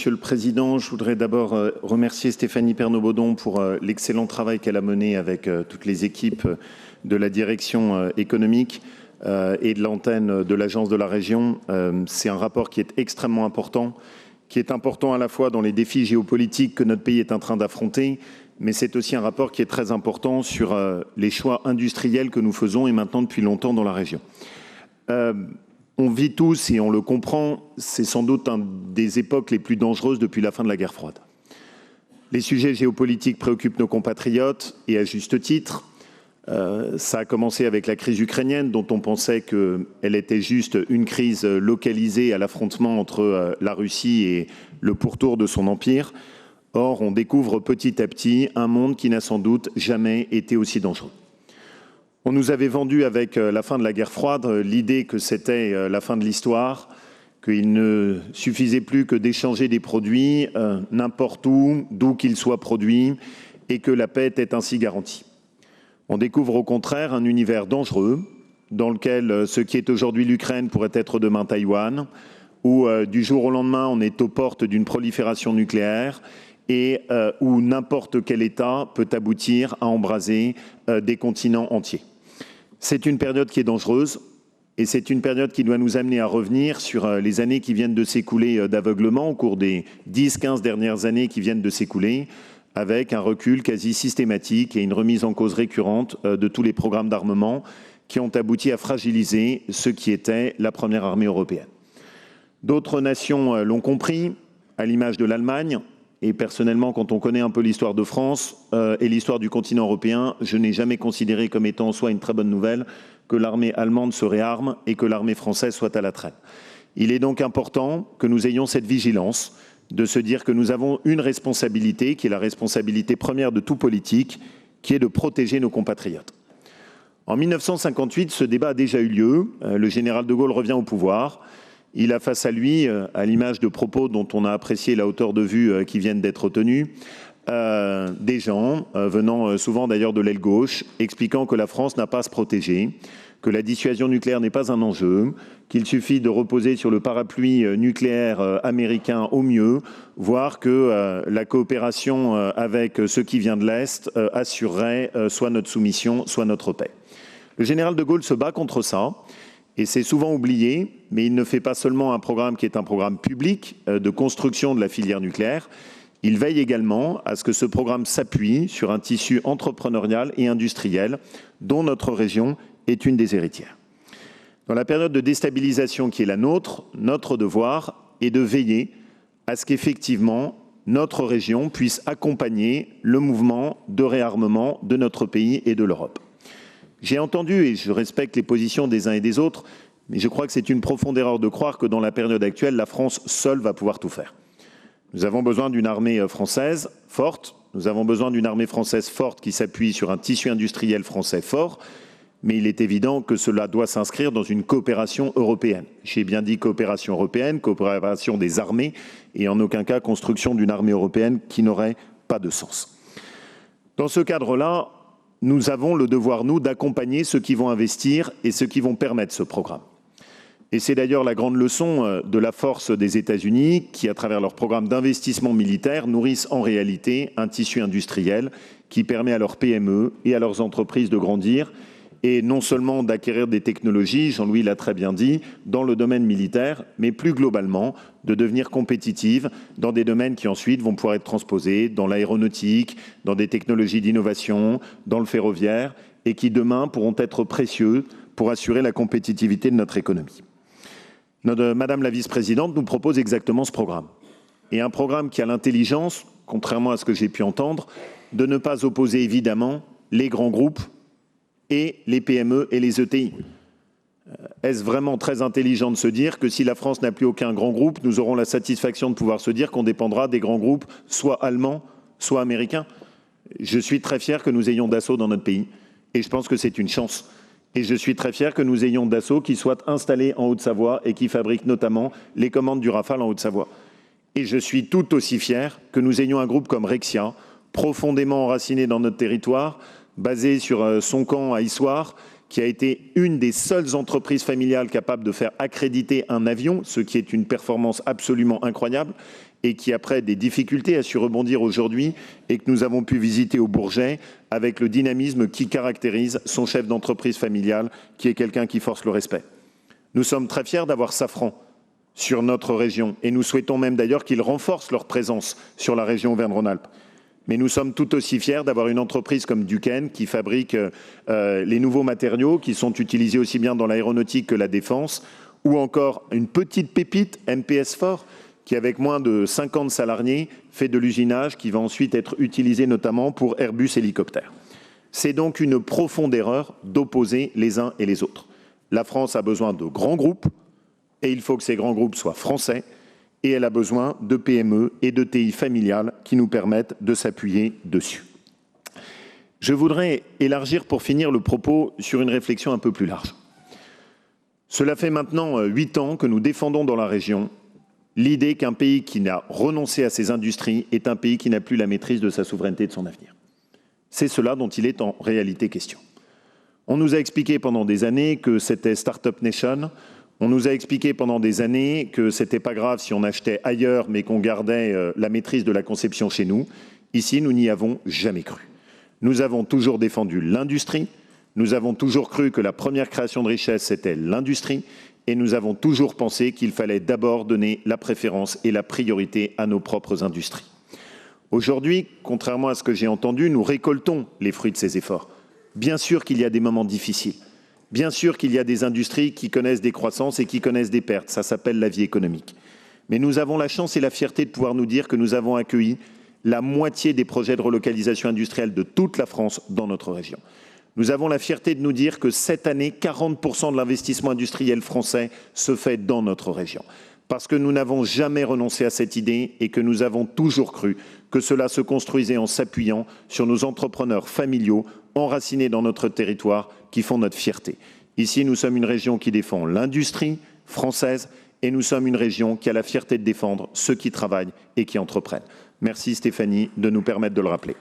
Monsieur le Président, je voudrais d'abord remercier Stéphanie Pernot-Baudon pour l'excellent travail qu'elle a mené avec toutes les équipes de la direction économique et de l'antenne de l'Agence de la région. C'est un rapport qui est extrêmement important, qui est important à la fois dans les défis géopolitiques que notre pays est en train d'affronter, mais c'est aussi un rapport qui est très important sur les choix industriels que nous faisons et maintenant depuis longtemps dans la région. On vit tous, et on le comprend, c'est sans doute une des époques les plus dangereuses depuis la fin de la guerre froide. Les sujets géopolitiques préoccupent nos compatriotes, et à juste titre. Ça a commencé avec la crise ukrainienne, dont on pensait qu'elle était juste une crise localisée à l'affrontement entre la Russie et le pourtour de son empire. Or, on découvre petit à petit un monde qui n'a sans doute jamais été aussi dangereux. On nous avait vendu avec la fin de la guerre froide l'idée que c'était la fin de l'histoire, qu'il ne suffisait plus que d'échanger des produits n'importe où, d'où qu'ils soient produits, et que la paix était ainsi garantie. On découvre au contraire un univers dangereux, dans lequel ce qui est aujourd'hui l'Ukraine pourrait être demain Taïwan, où du jour au lendemain on est aux portes d'une prolifération nucléaire, et où n'importe quel État peut aboutir à embraser des continents entiers. C'est une période qui est dangereuse et c'est une période qui doit nous amener à revenir sur les années qui viennent de s'écouler d'aveuglement au cours des 10-15 dernières années qui viennent de s'écouler, avec un recul quasi systématique et une remise en cause récurrente de tous les programmes d'armement qui ont abouti à fragiliser ce qui était la première armée européenne. D'autres nations l'ont compris, à l'image de l'Allemagne. Et personnellement, quand on connaît un peu l'histoire de France et l'histoire du continent européen, je n'ai jamais considéré comme étant en soi une très bonne nouvelle que l'armée allemande se réarme et que l'armée française soit à la traîne. Il est donc important que nous ayons cette vigilance de se dire que nous avons une responsabilité, qui est la responsabilité première de tout politique, qui est de protéger nos compatriotes. En 1958, ce débat a déjà eu lieu. Le général de Gaulle revient au pouvoir. Il a face à lui, à l'image de propos dont on a apprécié la hauteur de vue qui viennent d'être tenus, des gens venant souvent d'ailleurs de l'aile gauche, expliquant que la France n'a pas à se protéger, que la dissuasion nucléaire n'est pas un enjeu, qu'il suffit de reposer sur le parapluie nucléaire américain au mieux, voire que la coopération avec ceux qui viennent de l'Est assurerait soit notre soumission, soit notre paix. Le général de Gaulle se bat contre ça. Et c'est souvent oublié, mais il ne fait pas seulement un programme qui est un programme public de construction de la filière nucléaire. Il veille également à ce que ce programme s'appuie sur un tissu entrepreneurial et industriel dont notre région est une des héritières. Dans la période de déstabilisation qui est la nôtre, notre devoir est de veiller à ce qu'effectivement notre région puisse accompagner le mouvement de réarmement de notre pays et de l'Europe. J'ai entendu, et je respecte les positions des uns et des autres, mais je crois que c'est une profonde erreur de croire que dans la période actuelle, la France seule va pouvoir tout faire. Nous avons besoin d'une armée française forte, nous avons besoin d'une armée française forte qui s'appuie sur un tissu industriel français fort, mais il est évident que cela doit s'inscrire dans une coopération européenne. J'ai bien dit coopération européenne, coopération des armées, et en aucun cas construction d'une armée européenne qui n'aurait pas de sens. Dans ce cadre-là, nous avons le devoir, nous, d'accompagner ceux qui vont investir et ceux qui vont permettre ce programme. Et c'est d'ailleurs la grande leçon de la force des États-Unis qui, à travers leur programme d'investissement militaire, nourrissent en réalité un tissu industriel qui permet à leurs PME et à leurs entreprises de grandir et non seulement d'acquérir des technologies, Jean-Louis l'a très bien dit, dans le domaine militaire, mais plus globalement de devenir compétitives dans des domaines qui ensuite vont pouvoir être transposés dans l'aéronautique, dans des technologies d'innovation, dans le ferroviaire, et qui demain pourront être précieux pour assurer la compétitivité de notre économie. Madame la vice-présidente nous propose exactement ce programme. Et un programme qui a l'intelligence, contrairement à ce que j'ai pu entendre, de ne pas opposer évidemment les grands groupes et les PME et les ETI. Est-ce vraiment très intelligent de se dire que si la France n'a plus aucun grand groupe, nous aurons la satisfaction de pouvoir se dire qu'on dépendra des grands groupes, soit allemands, soit américains? Je suis très fier que nous ayons Dassault dans notre pays et je pense que c'est une chance. Et je suis très fier que nous ayons Dassault qui soit installé en Haute-Savoie et qui fabrique notamment les commandes du Rafale en Haute-Savoie. Et je suis tout aussi fier que nous ayons un groupe comme Rexia, profondément enraciné dans notre territoire, basé sur son camp à Issoire, qui a été une des seules entreprises familiales capables de faire accréditer un avion, ce qui est une performance absolument incroyable, et qui, après des difficultés, a su rebondir aujourd'hui et que nous avons pu visiter au Bourget avec le dynamisme qui caractérise son chef d'entreprise familiale, qui est quelqu'un qui force le respect. Nous sommes très fiers d'avoir Safran sur notre région et nous souhaitons même d'ailleurs qu'ils renforcent leur présence sur la région Auvergne-Rhône-Alpes. Mais nous sommes tout aussi fiers d'avoir une entreprise comme Duquesne qui fabrique les nouveaux matériaux qui sont utilisés aussi bien dans l'aéronautique que la défense, ou encore une petite pépite, MPS Fort, qui avec moins de 50 salariés fait de l'usinage qui va ensuite être utilisé notamment pour Airbus hélicoptères. C'est donc une profonde erreur d'opposer les uns et les autres. La France a besoin de grands groupes et il faut que ces grands groupes soient français et elle a besoin de PME et de TI familiales qui nous permettent de s'appuyer dessus. Je voudrais élargir pour finir le propos sur une réflexion un peu plus large. Cela fait maintenant 8 ans que nous défendons dans la région l'idée qu'un pays qui n'a renoncé à ses industries est un pays qui n'a plus la maîtrise de sa souveraineté et de son avenir. C'est cela dont il est en réalité question. On nous a expliqué pendant des années que c'était Startup Nation. On nous a expliqué pendant des années que c'était pas grave si on achetait ailleurs, mais qu'on gardait la maîtrise de la conception chez nous. Ici, nous n'y avons jamais cru. Nous avons toujours défendu l'industrie. Nous avons toujours cru que la première création de richesse, c'était l'industrie. Et nous avons toujours pensé qu'il fallait d'abord donner la préférence et la priorité à nos propres industries. Aujourd'hui, contrairement à ce que j'ai entendu, nous récoltons les fruits de ces efforts. Bien sûr qu'il y a des moments difficiles. Bien sûr qu'il y a des industries qui connaissent des croissances et qui connaissent des pertes. Ça s'appelle la vie économique. Mais nous avons la chance et la fierté de pouvoir nous dire que nous avons accueilli la moitié des projets de relocalisation industrielle de toute la France dans notre région. Nous avons la fierté de nous dire que cette année, 40% de l'investissement industriel français se fait dans notre région. Parce que nous n'avons jamais renoncé à cette idée et que nous avons toujours cru que cela se construisait en s'appuyant sur nos entrepreneurs familiaux enracinés dans notre territoire qui font notre fierté. Ici, nous sommes une région qui défend l'industrie française et nous sommes une région qui a la fierté de défendre ceux qui travaillent et qui entreprennent. Merci Stéphanie de nous permettre de le rappeler.